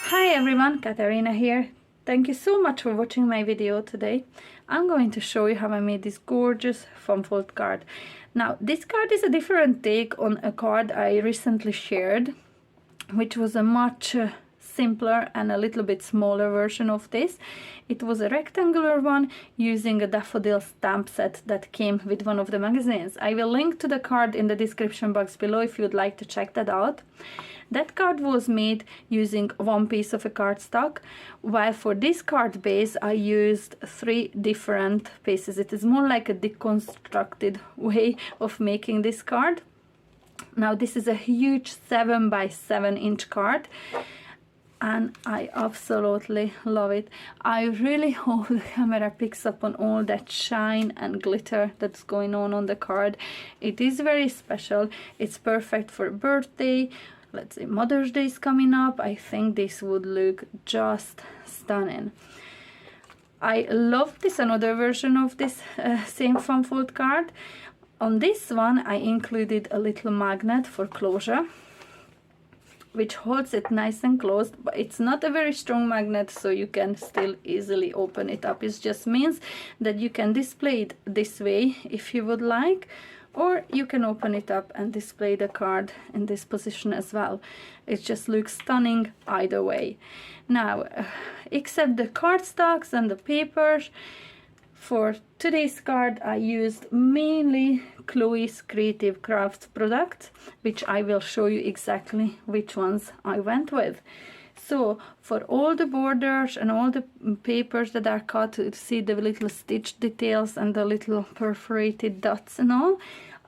Hi everyone, Katarina here. Thank you so much for watching my video today. I'm going to show you how I made this gorgeous foam fold card. Now, this card is a different take on a card I recently shared, which was a much simpler and a little bit smaller version of this. It was a rectangular one using a daffodil stamp set that came with one of the magazines. I will link to the card in the description box below if you'd like to check that out. That card was made using one piece of a cardstock, while for this card base I used 3 different pieces. It is more like a deconstructed way of making this card. Now this is a huge 7 by 7 inch card and I absolutely love it. I really hope the camera picks up on all that shine and glitter that's going on the card. It is very special. It's perfect for a birthday. Let's say Mother's Day is coming up. I think this would look just stunning. I love this another version of this same foam fold card. On this one I included a little magnet for closure, which holds it nice and closed, but it's not a very strong magnet, so you can still easily open it up. It just means that you can display it this way if you would like, or you can open it up and display the card in this position as well. It just looks stunning either way. Now, except the cardstocks and the papers, for today's card I used mainly Chloe's Creative Crafts products, which I will show you exactly which ones I went with. So for all the borders and all the papers that are cut, to see the little stitch details and the little perforated dots and all,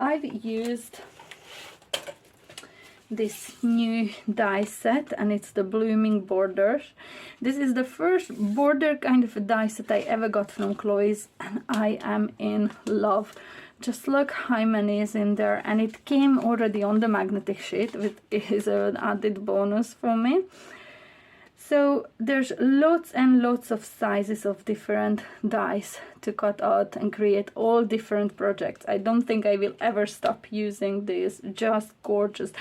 I've used this new die set, and it's the Blooming Borders. This is the first border kind of a die set I ever got from Chloe's, and I am in love. Just look how many is in there, and it came already on the magnetic sheet, which is an added bonus for me. So there's lots and lots of sizes of different dies to cut out and create all different projects. I don't think I will ever stop using these. Just gorgeous.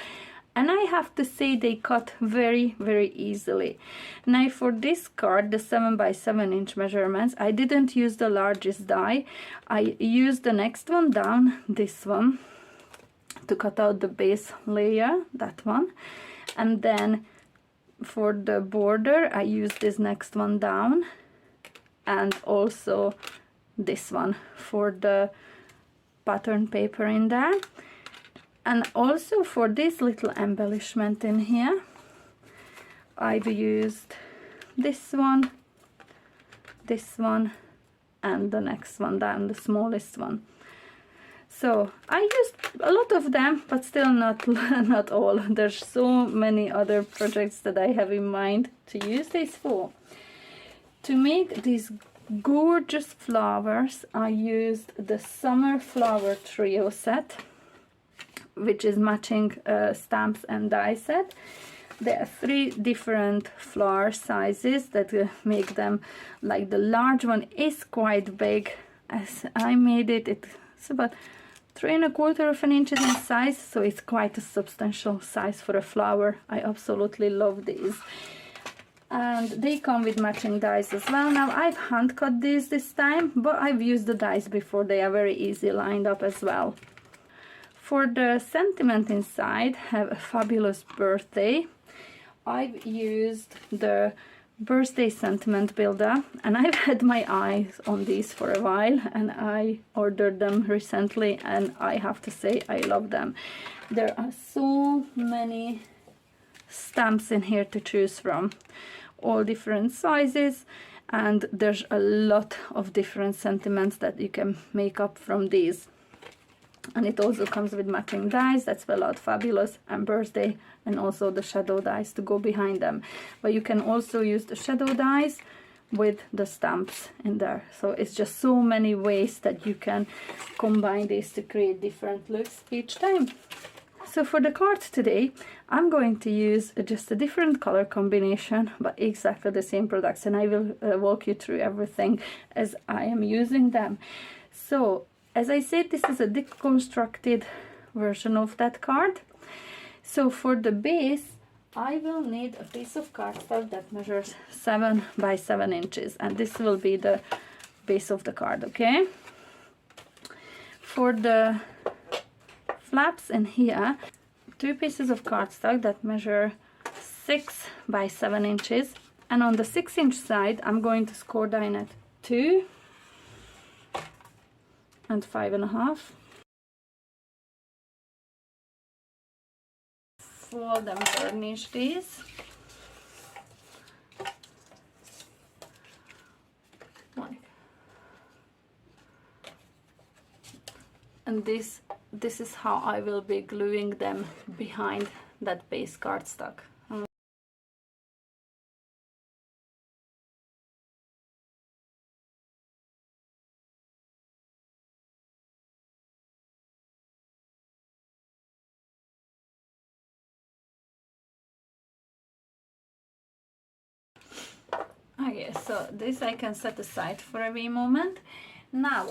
And I have to say they cut very, very easily. Now for this card, the 7 by 7 inch measurements, I didn't use the largest die. I used the next one down, this one, to cut out the base layer, that one. And then for the border I used this next one down, and also this one for the pattern paper in there. And also for this little embellishment in here I've used this one, and the next one down, the smallest one. So I used a lot of them, but still not all. There's so many other projects that I have in mind to use this for. To make these gorgeous flowers, I used the Summer Flower Trio set, which is matching stamps and die set. There are 3 different flower sizes that make them, like the large one is quite big. As I made it, it's about 3¼ of an inch in size, so it's quite a substantial size for a flower. I absolutely love these. And they come with matching dies as well. Now I've hand cut these this time, but I've used the dies before. They are very easy lined up as well. For the sentiment inside, have a fabulous birthday. I've used the birthday sentiment builder, and I've had my eyes on these for a while, and I ordered them recently, and I have to say I love them. There are so many stamps in here to choose from, all different sizes, and there's a lot of different sentiments that you can make up from these. And it also comes with matching dies that spell out fabulous and birthday, and also the shadow dies to go behind them. But you can also use the shadow dies with the stamps in there. So it's just so many ways that you can combine these to create different looks each time. So for the card today, I'm going to use just a different color combination, but exactly the same products, and I will walk you through everything as I am using them. So as I said, this is a deconstructed version of that card. So for the base, I will need a piece of cardstock that measures 7 by 7 inches, and this will be the base of the card, okay? For the flaps in here, 2 pieces of cardstock that measure 6 by 7 inches, and on the 6-inch side I'm going to score die at 2 and 5.5. Fold and burnish these. And this is how I will be gluing them behind that base cardstock. Okay, so this I can set aside for a wee moment. Now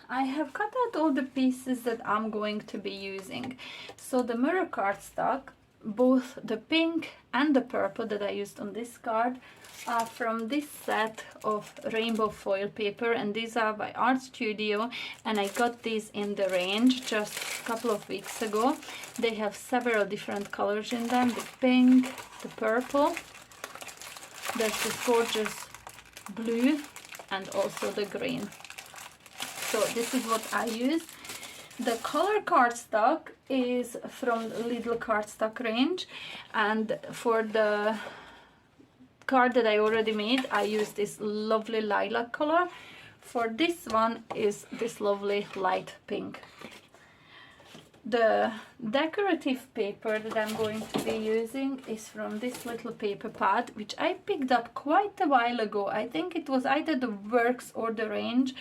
I have cut out all the pieces that I'm going to be using. So the mirror cardstock, both the pink and the purple that I used on this card, are from this set of rainbow foil paper, and these are by Art Studio, and I got these in the range just a couple of weeks ago. They have several different colors in them, the pink, the purple, there's this gorgeous blue, and also the green. So this is what I use. The color cardstock is from the Lidl cardstock range, and for the card that I already made I use this lovely lilac color. For this one is this lovely light pink. The decorative paper that I'm going to be using is from this little paper pad, which I picked up quite a while ago. I think it was either the Works or the Range.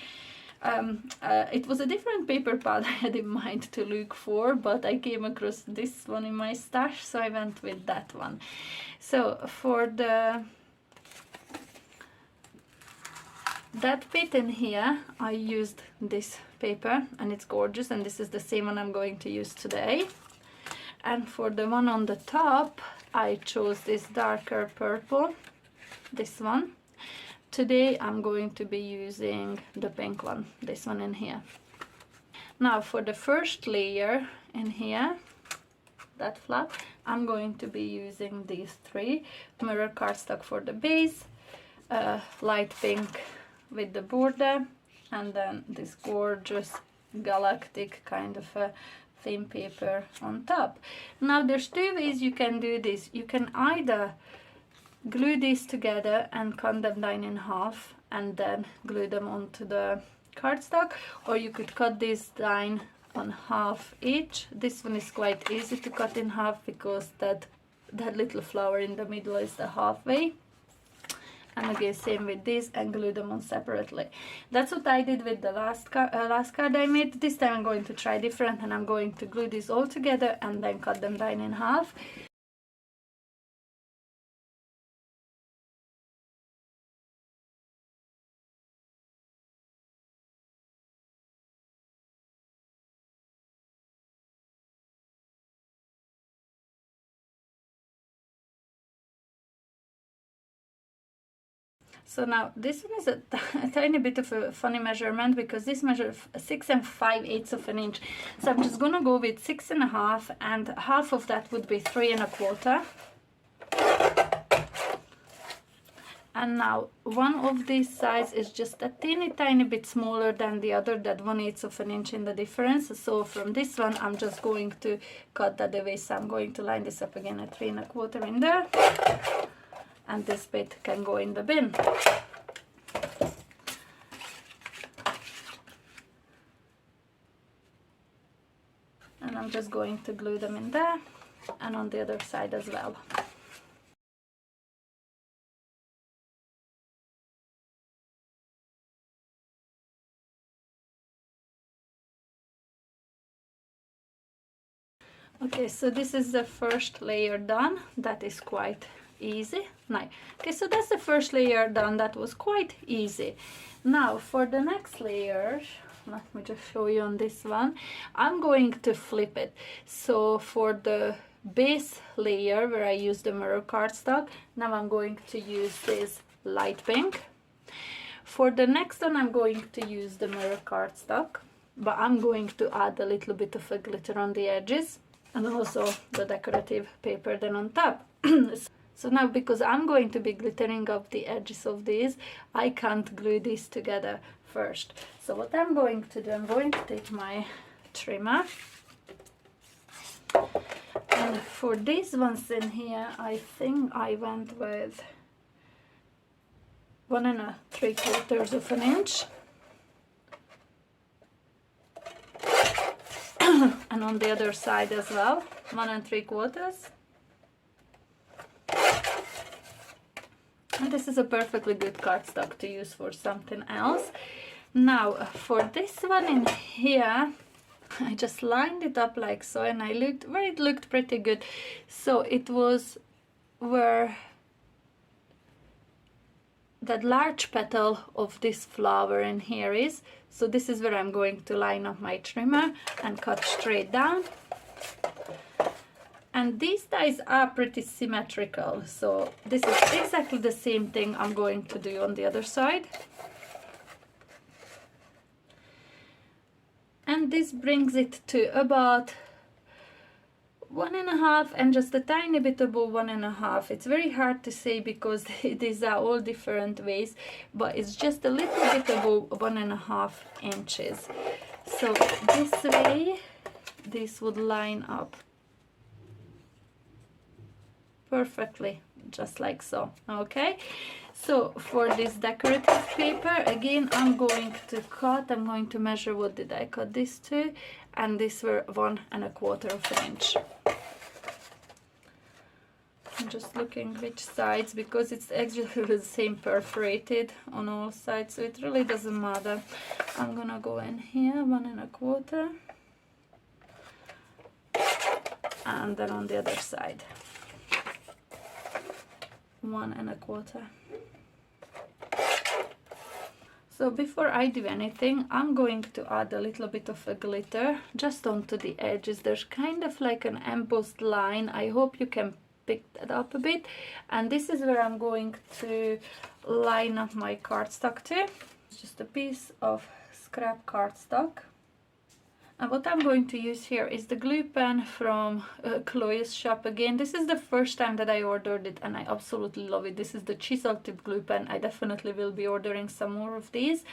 It was a different paper pad I had in mind to look for, but I came across this one in my stash, so I went with that one. So for that bit in here I used this paper, and it's gorgeous, and this is the same one I'm going to use today. And for the one on the top I chose this darker purple, this one. Today I'm going to be using the pink one, this one in here. Now for the first layer in here, that flap, I'm going to be using these 3. Mirror cardstock for the base, light pink with the border, and then this gorgeous galactic kind of a thin paper on top. Now there's 2 ways you can do this. You can either glue these together and cut them down in half and then glue them onto the cardstock, or you could cut this down on half each. This one is quite easy to cut in half because that little flower in the middle is the halfway. And again, same with this, and glue them on separately. That's what I did with the last card I made. This time I'm going to try different, and I'm going to glue these all together and then cut them down in half. So now this one is a tiny bit of a funny measurement because this measures 6 5/8 of an inch. So I'm just gonna go with 6.5, and half of that would be 3.25. And now one of these sides is just a tiny bit smaller than the other, that 1/8 of an inch in the difference. So from this one I'm just going to cut that away. So I'm going to line this up again at 3.25 in there, and this bit can go in the bin. And I'm just going to glue them in there and on the other side as well. Okay, so this is the first layer done. That is quite easy. Now, okay, so that's the first layer done. That was quite easy. Now for the next layer, let me just show you on this one. I'm going to flip it. So for the base layer where I used the mirror cardstock. Now I'm going to use this light pink. For the next one I'm going to use the mirror cardstock, but I'm going to add a little bit of a glitter on the edges and also the decorative paper then on top. So now, because I'm going to be glittering up the edges of these, I can't glue these together first. So what I'm going to do, I'm going to take my trimmer, and for these ones in here, I think I went with 1 3/4 of an inch. And on the other side as well, 1 3/4. And this is a perfectly good cardstock to use for something else. Now for this one in here, I just lined it up like so, and it looked pretty good. So it was where that large petal of this flower in here is. So this is where I'm going to line up my trimmer and cut straight down. And these dies are pretty symmetrical, so this is exactly the same thing I'm going to do on the other side. And this brings it to about 1.5 and just a tiny bit above 1.5. It's very hard to say because these are all different ways, but it's just a little bit above 1.5 inches. So this way, this would line up perfectly, just like so. Okay, so for this decorative paper, again, I'm going to measure, what did I cut this to, and these were 1 1/4 inch. I'm just looking which sides, because it's actually the same perforated on all sides, so it really doesn't matter. I'm gonna go in here 1 1/4, and then on the other side 1 1/4. So before I do anything, I'm going to add a little bit of a glitter just onto the edges. There's kind of like an embossed line. I hope you can pick that up a bit. And this is where I'm going to line up my cardstock to. It's just a piece of scrap cardstock. And what I'm going to use here is the glue pen from Chloe's shop again. This is the first time that I ordered it, and I absolutely love it. This is the chisel tip glue pen. I definitely will be ordering some more of these.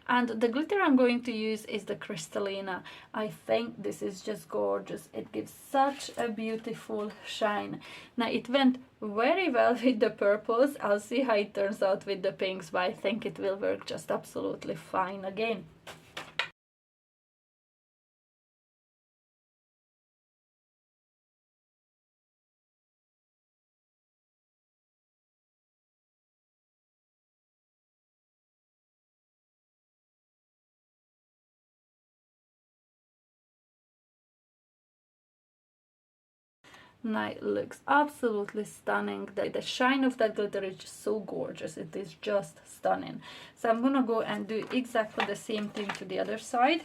And the glitter I'm going to use is the Crystallina. I think this is just gorgeous. It gives such a beautiful shine. Now, it went very well with the purples. I'll see how it turns out with the pinks, but I think it will work just absolutely fine again. Now it looks absolutely stunning. The shine of that glitter is just so gorgeous. It is just stunning. So I'm gonna go and do exactly the same thing to the other side.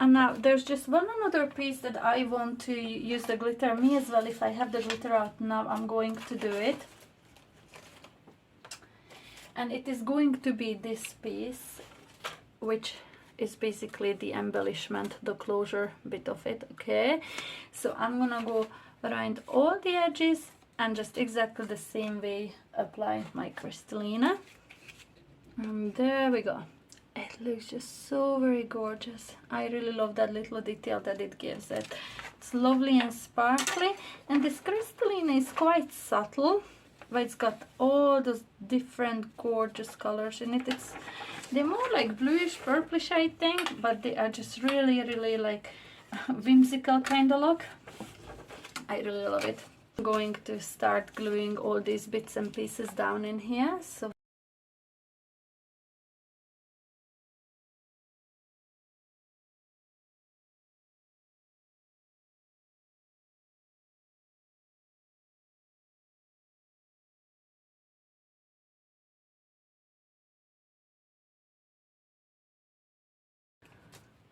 And now there's just one another piece that I want to use the glitter. Me as well, if I have the glitter out now, I'm going to do it. And it is going to be this piece, which is basically the embellishment, the closure bit of it. Okay, so I'm gonna go around all the edges and just exactly the same way apply my Crystallina. And there we go. It looks just so very gorgeous. I really love that little detail that it gives it. It's lovely and sparkly, and this Crystallina is quite subtle, but it's got all those different gorgeous colors in it. They're more like bluish purplish, I think, but they are just really like whimsical kind of look. I really love it. I'm going to start gluing all these bits and pieces down in here. So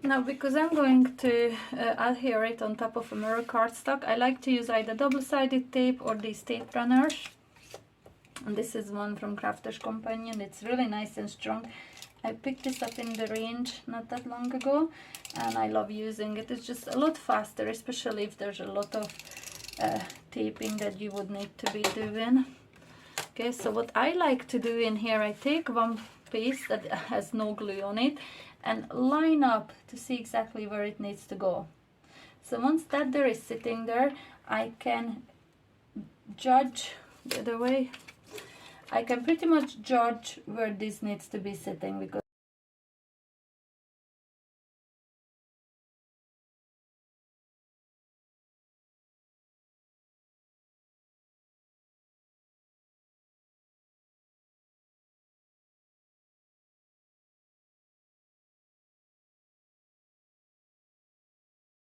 Now, because I'm going to adhere it on top of a mirror cardstock, I like to use either double-sided tape or these tape runners. And this is one from Crafters Companion. It's really nice and strong. I picked this up in the range not that long ago, and I love using it. It's just a lot faster, especially if there's a lot of taping that you would need to be doing. Okay, so what I like to do in here, I take one piece that has no glue on it and line up to see exactly where it needs to go. So once that there is sitting there, I can judge the other way. I can pretty much judge where this needs to be sitting, because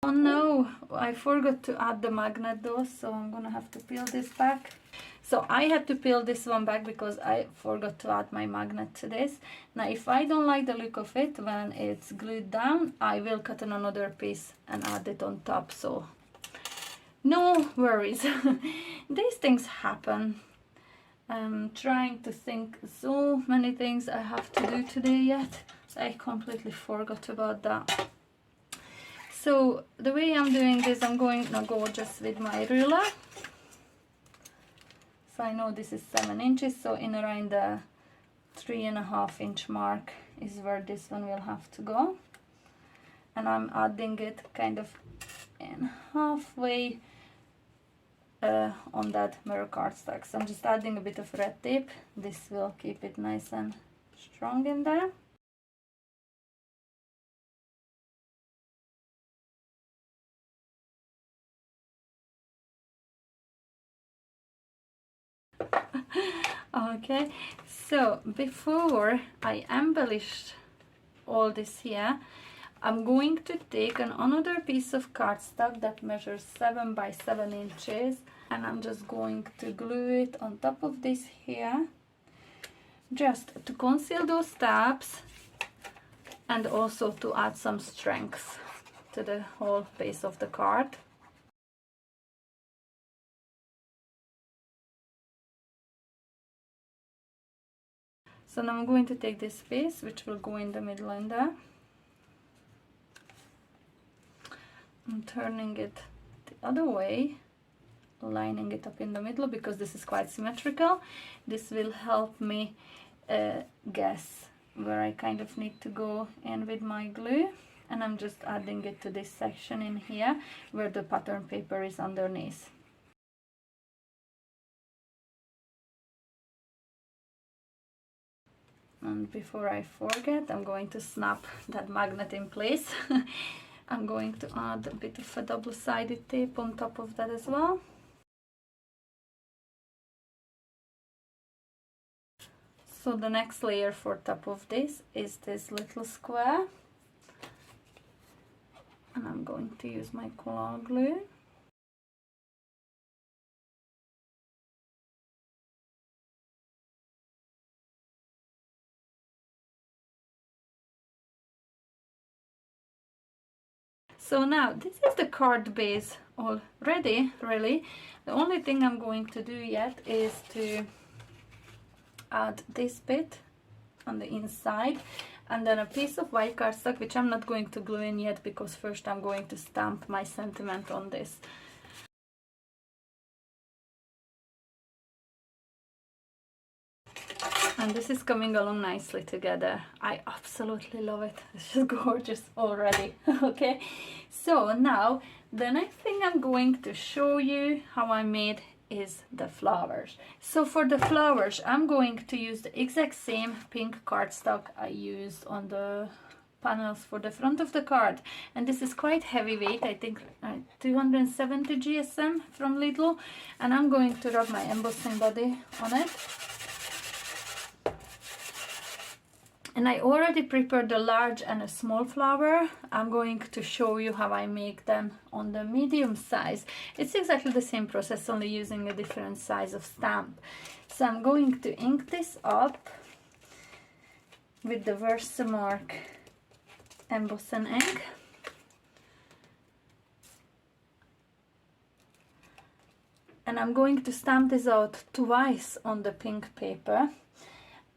oh no, I forgot to add the magnet though, so I'm gonna have to peel this back. So I had to peel this one back because I forgot to add my magnet to this. Now if I don't like the look of it when it's glued down, I will cut on another piece and add it on top, so no worries. These things happen. I'm trying to think so many things I have to do today yet. I completely forgot about that. So the way I'm doing this, I'm going to go just with my ruler. So I know this is 7 inches, so in around the 3.5 inch mark is where this one will have to go. And I'm adding it kind of in halfway on that mirror cardstock. So I'm just adding a bit of red tape. This will keep it nice and strong in there. Okay, so before I embellish all this here, I'm going to take another piece of cardstock that measures 7 by 7 inches, and I'm just going to glue it on top of this here, just to conceal those tabs and also to add some strength to the whole base of the card. So now I'm going to take this piece, which will go in the middle in there. I'm turning it the other way, lining it up in the middle, because this is quite symmetrical. This will help me guess where I kind of need to go in with my glue. And I'm just adding it to this section in here where the pattern paper is underneath. And before I forget, I'm going to snap that magnet in place. I'm going to add a bit of a double-sided tape on top of that as well. So the next layer for top of this is this little square. And I'm going to use my cola glue. So now this is the card base already, really. The only thing I'm going to do yet is to add this bit on the inside, and then a piece of white cardstock, which I'm not going to glue in yet because first I'm going to stamp my sentiment on this. And this is coming along nicely together. I absolutely love it. It's just gorgeous already. Okay, so now the next thing I'm going to show you how I made is the flowers. So for the flowers, I'm going to use the exact same pink cardstock I used on the panels for the front of the card, and this is quite heavyweight. I think 270 GSM from Lidl, and I'm going to rub my embossing body on it. And I already prepared a large and a small flower. I'm going to show you how I make them on the medium size. It's exactly the same process, only using a different size of stamp. So I'm going to ink this up with the Versamark embossing ink. And I'm going to stamp this out twice on the pink paper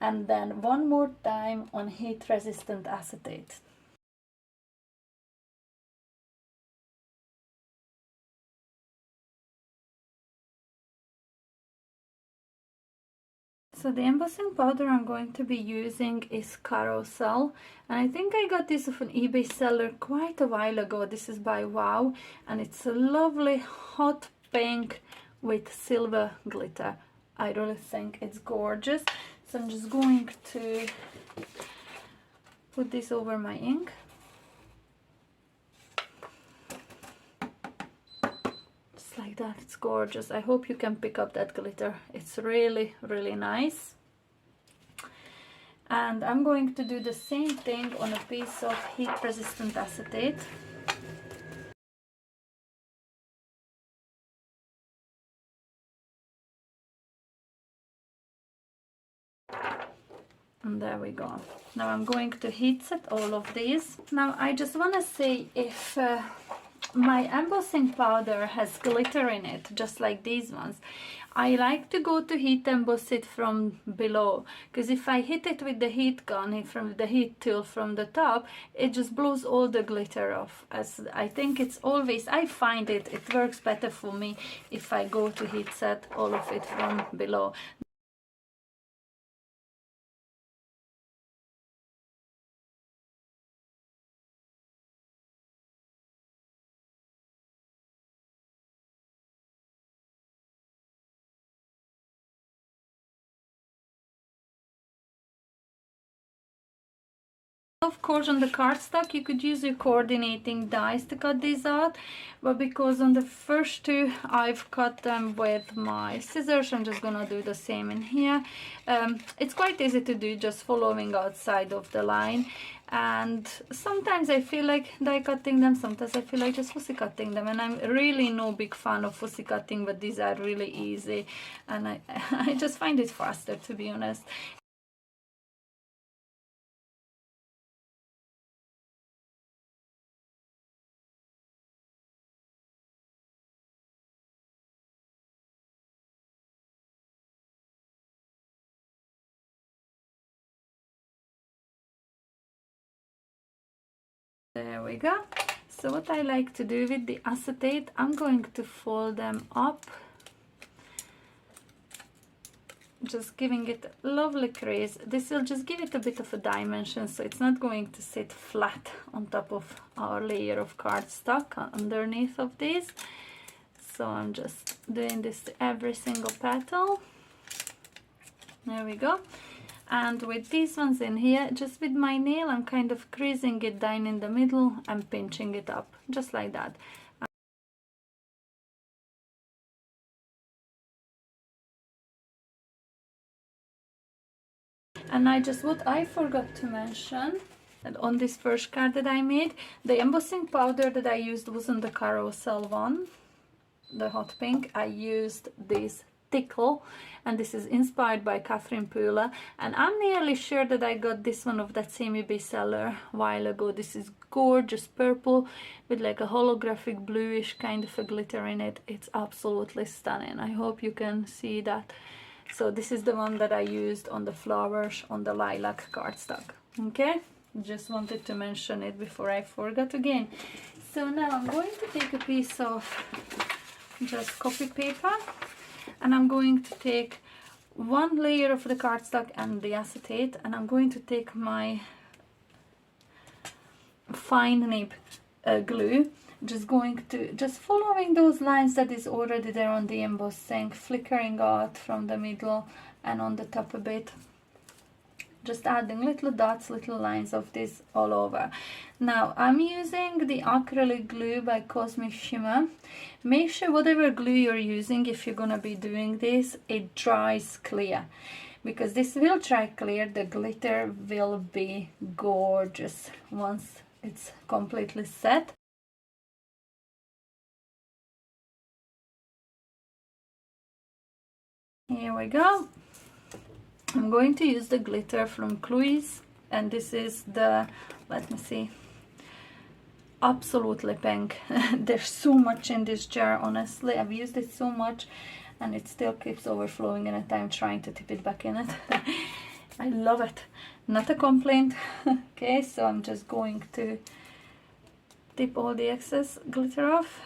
and then one more time on heat resistant acetate. So the embossing powder I'm going to be using is Carousel, and I think I got this off an eBay seller quite a while ago. This is by Wow, and it's a lovely hot pink with silver glitter. I really think it's gorgeous. So I'm just going to put this over my ink. Like that, it's gorgeous. I hope you can pick up that glitter. It's really, really nice. And I'm going to do the same thing on a piece of heat resistant acetate. And there we go. Now I'm going to heat set all of these. Now I just want to say, if my embossing powder has glitter in it, just like these ones, I like to go to heat emboss it from below, because if I hit it with the heat gun, from the heat tool from the top, it just blows all the glitter off. As I think it's always, I find it works better for me if I go to heat set all of it from below. Of course, on the cardstock you could use your coordinating dies to cut these out, but because on the first two I've cut them with my scissors, I'm just gonna do the same in here. It's quite easy to do, just following outside of the line, and sometimes I feel like die cutting them, sometimes I feel like just fussy cutting them, and I'm really no big fan of fussy cutting, but these are really easy, and I just find it faster, to be honest. There we go. So what I like to do with the acetate, I'm going to fold them up, just giving it a lovely crease. This will just give it a bit of a dimension, so it's not going to sit flat on top of our layer of cardstock underneath of these. So I'm just doing this to every single petal. There we go. And with these ones in here, just with my nail, I'm kind of creasing it down in the middle and pinching it up, just like that. And what I forgot to mention, that on this first card that I made, the embossing powder that I used wasn't the Carousel one, the hot pink. I used this Tickle, and this is inspired by Catherine Pula, and I'm nearly sure that I got this one of that same eBay seller a while ago. This is gorgeous purple with like a holographic bluish kind of a glitter in it. It's absolutely stunning. I hope you can see that. So this is the one that I used on the flowers on the lilac cardstock. Okay, just wanted to mention it before I forgot again. So now I'm going to take a piece of just copy paper, and I'm going to take one layer of the cardstock and the acetate, and I'm going to take my fine nib glue, just following those lines that is already there on the embossing, flickering out from the middle and on the top a bit, just adding little dots, little lines of this all over. Now I'm using the acrylic glue by Cosmic Shimmer. Make sure whatever glue you're using, if you're gonna be doing this, it dries clear, because this will dry clear. The glitter will be gorgeous once it's completely set. Here we go. I'm going to use the glitter from Chloe's, and this is the, let me see, absolutely pink. There's so much in this jar, honestly. I've used it so much and it still keeps overflowing and I'm trying to tip it back in it. I love it, not a complaint. Okay, so I'm just going to tip all the excess glitter off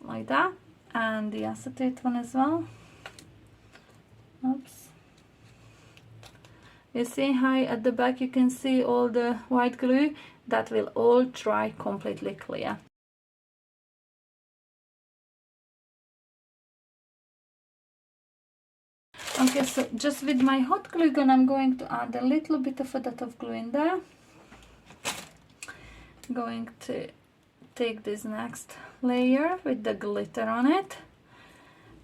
like that, and the acetate one as well. Oops. You see how at the back you can see all the white glue? That will all dry completely clear. Okay, so just with my hot glue gun I'm going to add a little bit of a dot of glue in there. I'm going to take this next layer with the glitter on it,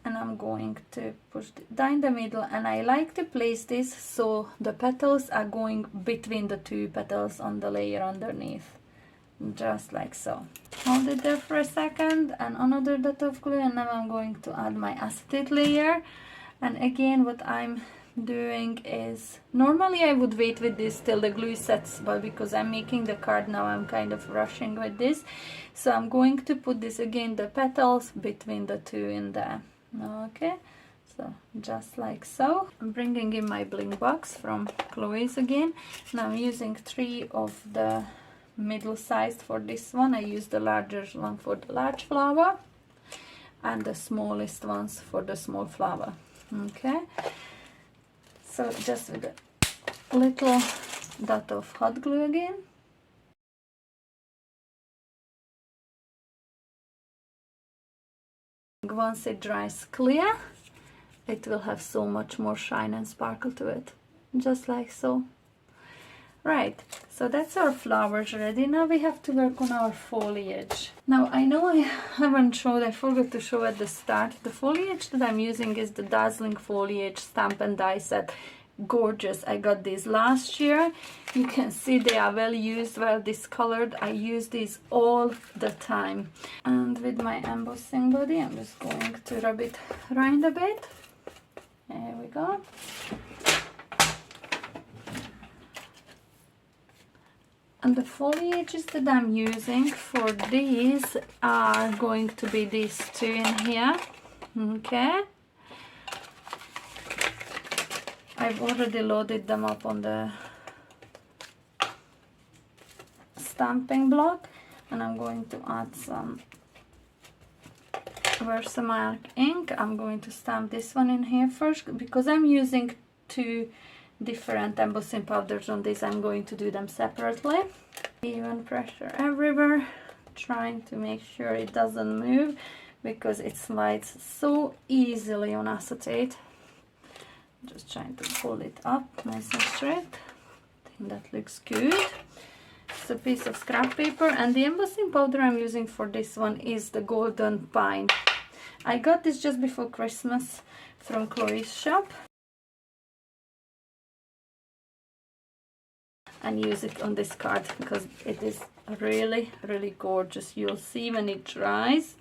and I'm going to push it down in the middle, and I like to place this so the petals are going between the two petals on the layer underneath, just like so. Hold it there for a second and another dot of glue, and now I'm going to add my acetate layer. And again, what I'm doing is, normally I would wait with this till the glue sets, but because I'm making the card now, I'm kind of rushing with this. So I'm going to put this again, the petals between the two in there. Okay, so just like so. I'm bringing in my bling box from Chloe's again. Now I'm using 3 of the middle sized for this one. I use the larger one for the large flower and the smallest ones for the small flower. Okay, so just with a little dot of hot glue again. Once it dries clear, it will have so much more shine and sparkle to it, just like so. Right, so that's our flowers ready. Now we have to work on our foliage. Now I know I haven't showed, I forgot to show at the start. The foliage that I'm using is the Dazzling Foliage Stamp and Die Set. Gorgeous. I got these last year. You can see they are well used, well discolored. I use these all the time. And with my embossing body, I'm just going to rub it around a bit. There we go. And the foliages that I'm using for these are going to be these 2 in here. Okay. I've already loaded them up on the stamping block, and I'm going to add some Versamark ink. I'm going to stamp this one in here first, because I'm using 2 different embossing powders on this. I'm going to do them separately. Even pressure everywhere, trying to make sure it doesn't move because it slides so easily on acetate. Just trying to pull it up nice and straight. I think that looks good. It's a piece of scrap paper, and the embossing powder I'm using for this one is the Golden Pine. I got this just before Christmas from Chloe's shop, and use it on this card because it is really gorgeous. You'll see when it dries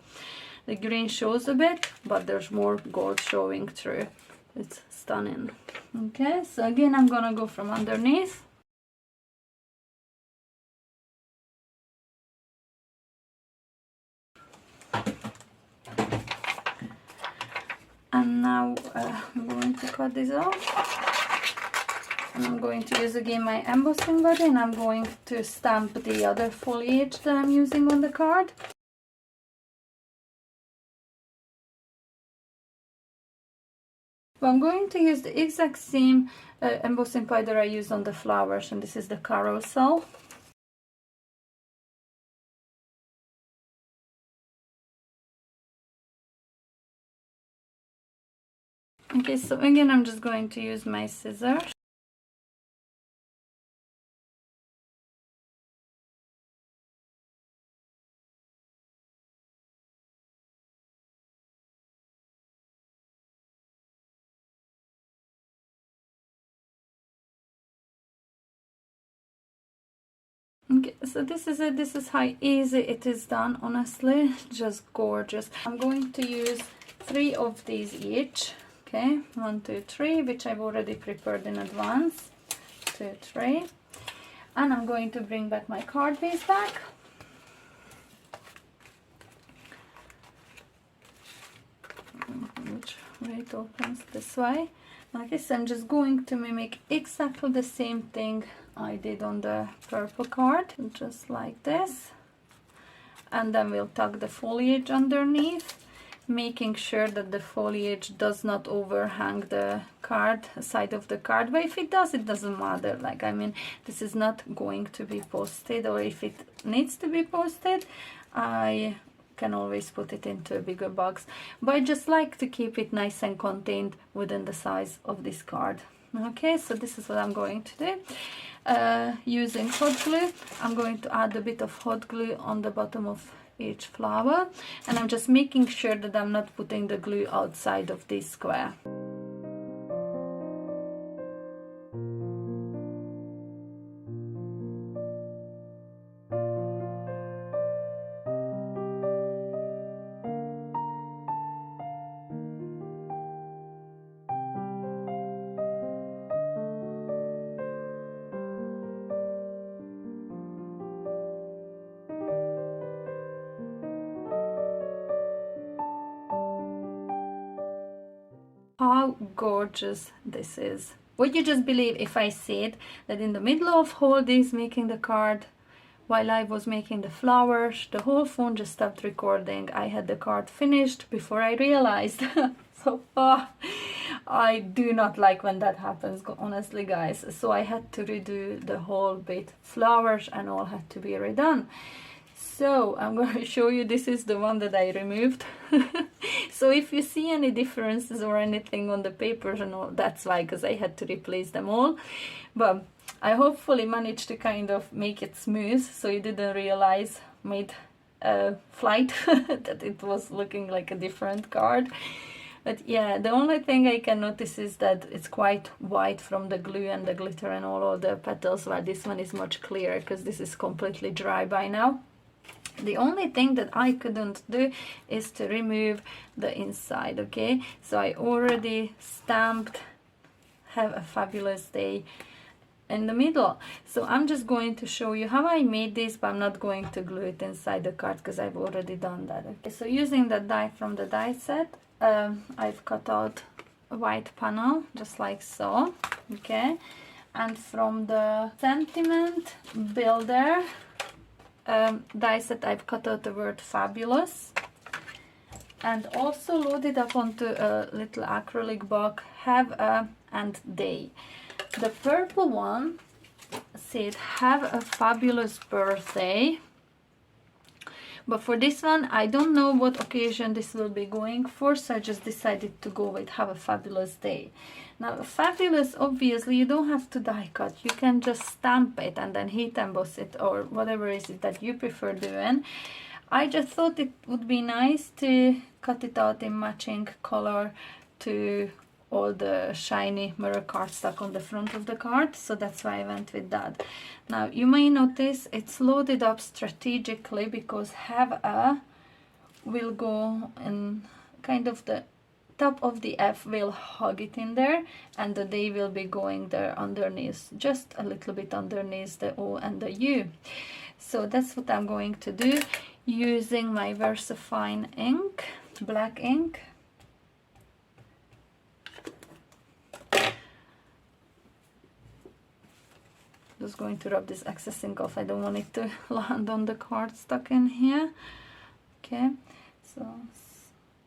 the green shows a bit, but there's more gold showing through. It's stunning. Okay, so again I'm gonna go from underneath. And now I'm going to cut this off. And I'm going to use again my embossing body, and I'm going to stamp the other foliage that I'm using on the card. Well, I'm going to use the exact same embossing powder I used on the flowers, and this is the Carousel. Okay, so again I'm just going to use my scissors. Okay, so this is it. This is how easy it is done, honestly, just gorgeous. I'm going to use 3 of these each. Okay, 1, 2, 3, which I've already prepared in advance. 2, 3. And I'm going to bring back my card base back. Which way it opens? This way. Like this, I'm just going to mimic exactly the same thing I did on the purple card, just like this. And then we'll tuck the foliage underneath, making sure that the foliage does not overhang the card, side of the card. But if it does, it doesn't matter. Like, I mean, this is not going to be posted, or if it needs to be posted, I can always put it into a bigger box. But I just like to keep it nice and contained within the size of this card. Okay, so this is what I'm going to do. Using hot glue, I'm going to add a bit of hot glue on the bottom of each flower, and I'm just making sure that I'm not putting the glue outside of this square. How gorgeous this is. Would you just believe if I said that in the middle of all this making the card, while I was making the flowers, the whole phone just stopped recording. I had the card finished before I realized. So I do not like when that happens, honestly, guys. So I had to redo the whole bit. Flowers and all had to be redone. So I'm going to show you, this is the one that I removed. So if you see any differences or anything on the papers and all, that's why, because I had to replace them all. But I hopefully managed to kind of make it smooth, so you didn't realize mid-flight that it was looking like a different card. But yeah, the only thing I can notice is that it's quite white from the glue and the glitter and all of the petals, while this one is much clearer because this is completely dry by now. The only thing that I couldn't do is to remove the inside, okay? So I already stamped "Have a Fabulous Day" in the middle. So I'm just going to show you how I made this, but I'm not going to glue it inside the card because I've already done that. Okay, so using the die from the die set, I've cut out a white panel, just like so, okay? And from the Sentiment Builder die set, I've cut out the word "fabulous" and also loaded up onto a little acrylic box "Have a" and "Day." The purple one said "Have a fabulous birthday," but for this one I don't know what occasion this will be going for, so I just decided to go with "Have a fabulous day." Now, fabulous, obviously you don't have to die cut, you can just stamp it and then heat emboss it, or whatever is it that you prefer doing. I just thought it would be nice to cut it out in matching color to all the shiny mirror cardstock on the front of the card, so that's why I went with that. Now you may notice it's loaded up strategically because "Have a" will go in kind of the top of the F, will hug it in there, and the "Day" will be going there underneath, just a little bit underneath the O and the U. So that's what I'm going to do using my VersaFine ink, black ink. Just going to rub this excess ink off. I don't want it to land on the card stuck in here. Okay, so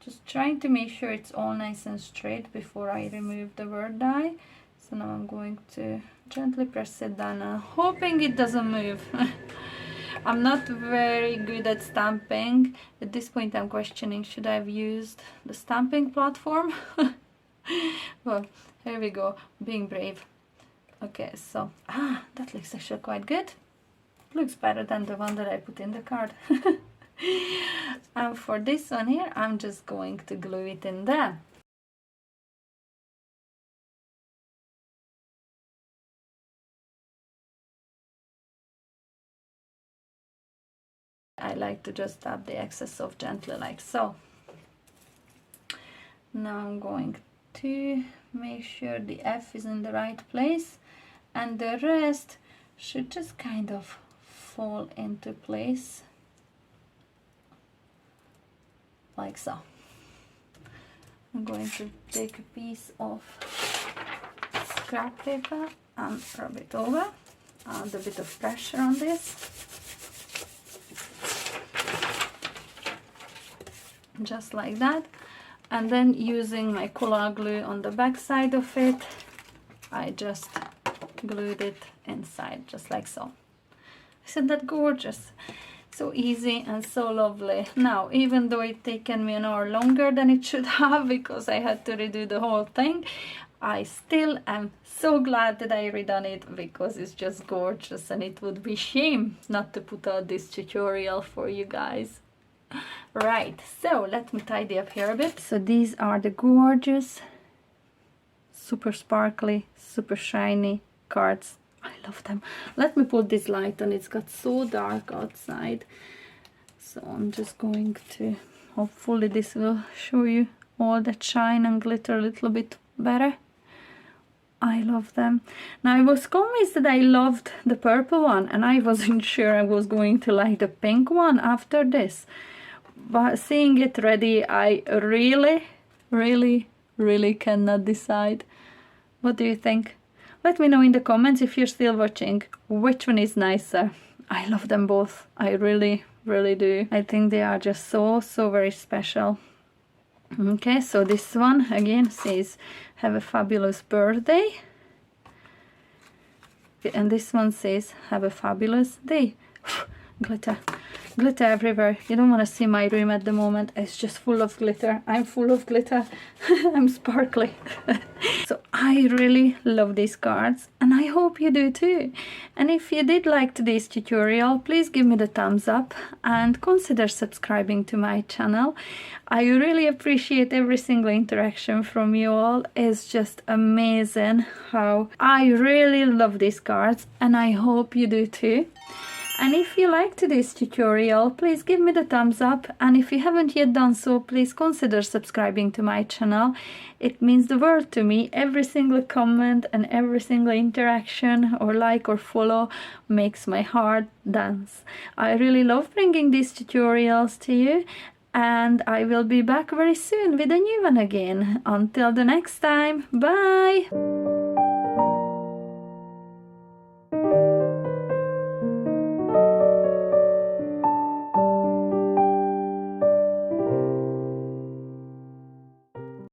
just trying to make sure it's all nice and straight before I remove the word die. So now I'm going to gently press it down and hoping it doesn't move. I'm not very good at stamping. At this point I'm questioning, should I have used the stamping platform? Well, here we go, being brave. Okay, so that looks actually quite good. Looks better than the one that I put in the card. And for this one here, I'm just going to glue it in there. I like to just tap the excess off gently like so. Now I'm going to make sure the F is in the right place, and the rest should just kind of fall into place like so. I'm going to take a piece of scrap paper and rub it over. Add a bit of pressure on this. Just like that. And then using my cola glue on the back side of it, I just glued it inside, just like so. Isn't that gorgeous? So easy and so lovely. Now, even though it taken me an hour longer than it should have because I had to redo the whole thing, I still am so glad that I redone it because it's just gorgeous, and it would be shame not to put out this tutorial for you guys. Right, so let me tidy up here a bit. So these are the gorgeous, super sparkly, super shiny cards. I love them. Let me put this light on. It's got so dark outside. So I'm just going to, hopefully this will show you all that shine and glitter a little bit better. I love them. Now I was convinced that I loved the purple one, and I wasn't sure I was going to like the pink one after this. But seeing it ready, I really cannot decide. What do you think? Let me know in the comments, if you're still watching, which one is nicer. I love them both. I really do. I think they are just so very special. Okay, so this one again says, have a fabulous birthday. And this one says, have a fabulous day. Glitter. Glitter everywhere. You don't want to see my room at the moment. It's just full of glitter. I'm full of glitter. I'm sparkly. So I really love these cards, and I hope you do too. And if you did like today's tutorial, please give me the thumbs up and consider subscribing to my channel. I really appreciate every single interaction from you all. It's just amazing how I really love these cards, and I hope you do too. And if you liked today's tutorial, please give me the thumbs up, and if you haven't yet done so, please consider subscribing to my channel. It means the world to me. Every single comment and every single interaction or like or follow makes my heart dance. I really love bringing these tutorials to you, and I will be back very soon with a new one again. Until the next time, bye!